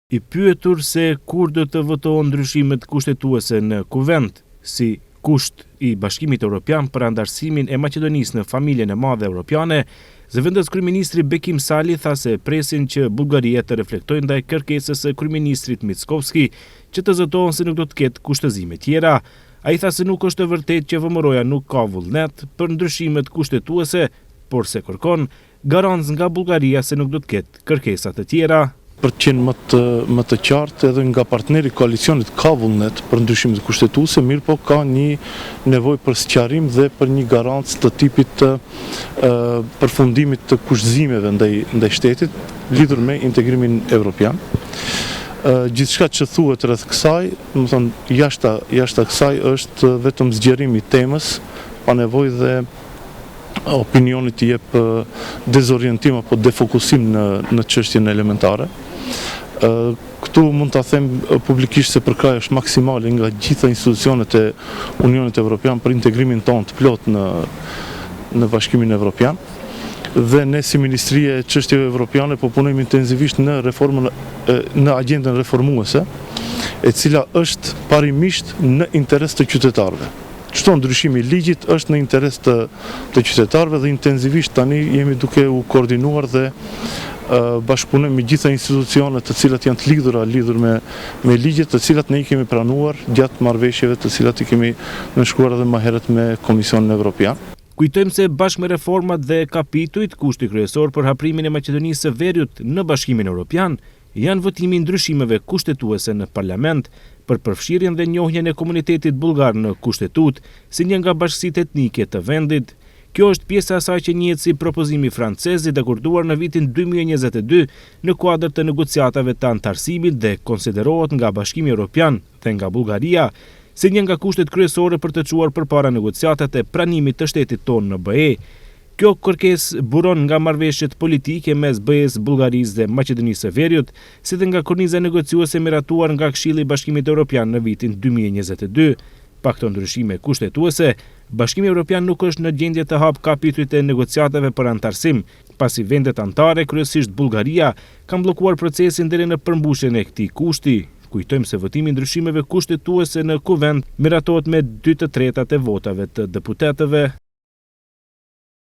I pyetur se kur do të votohen ndryshimet kushtetuese në Kuvend, si kusht i Bashkimit Evropian për andarësimin e Maqedonisë në familjen e madhe evropiane, zëvendës kryeministri Bekim Sali tha se presin që Bullgaria të reflektojë ndaj kërkesës së kryeministrit Mickovski që të zotohen se nuk do të ketë kushtëzime tjera. Ai tha se nuk është e vërtetë që VMRO-ja nuk ka vullnet për ndryshimet kushtetuese, por se kërkon garancë nga Bullgaria se nuk do të ketë kërkesa të tjera. Për të qenë më të qartë, edhe nga partneri koalicionit ka vullnet për ndryshimet kushtetuese, mirë po ka një nevojë për sqarim dhe për një garancë të tipit të përfundimit të kushtëzimeve ndaj shtetit lidhur me integrimin evropian. Gjithçka që thuhet rreth kësaj, do të thonë jashta kësaj është vetëm zgjerimi i temës, pa nevojë dhe opinionit të jep dezorientim apo defokusim në çështjen elementare. Këtu mund ta them publikisht se përkraja është maksimale nga gjitha institucionet e Unionit Evropian për integrimin tonë të plot në Bashkimin Evropian. Dhe ne si Ministri e Çështjeve Evropiane po punojmë intensivisht në agjendën reformuese, e cila është parimisht në interes të qytetarëve. Çdo ndryshim i ligjit është në interes të qytetarëve dhe intensivisht tani jemi duke u koordinuar dhe bashkëpunojmë me gjitha institucionet të cilat janë të lidhur me ligjet, të cilat ne i kemi pranuar gjatë marrëveshjeve të cilat i kemi nënshkruar edhe më herët me Komisionin Evropian. Kujtojmë se bashkë me reformat dhe kapitujt, kushti kryesor për haprimin e Maqedonisë së Veriut në Bashkimin Evropian janë votimi i ndryshimeve kushtetuese në parlament për përfshirjen dhe njohjen e komunitetit bullgar në kushtetut si një nga bashkësitë etnike të vendit. Kjo është pjesa e asaj që njihet si propozimi francez i dakorduar në vitin 2022 në kuadër të negociatave të antarësimit dhe konsiderohet nga Bashkimi Evropian dhe nga Bullgaria si një nga kushtet kryesore për të çuar përpara negociatat e pranimit të shtetit tonë në BE. Kjo kërkesë buron nga marrëveshjet politike mes BE-s, Bullgarisë dhe Maqedonisë së Veriut, si dhe nga korniza negociuese miratuar nga Këshilli i Bashkimit Evropian në vitin 2022. Pa këto ndryshime kushtetuese, Bashkimi Evropian nuk është në gjendje të hapë kapitujt e negociatave për antarësim, pasi vendet anëtare, kryesisht Bullgaria, kanë bllokuar procesin deri në përmbushjen e këtij kushti. Kujtojmë se votimi i ndryshimeve kushtetuese në Kuvend miratohet me 2/3 e votave të deputetëve.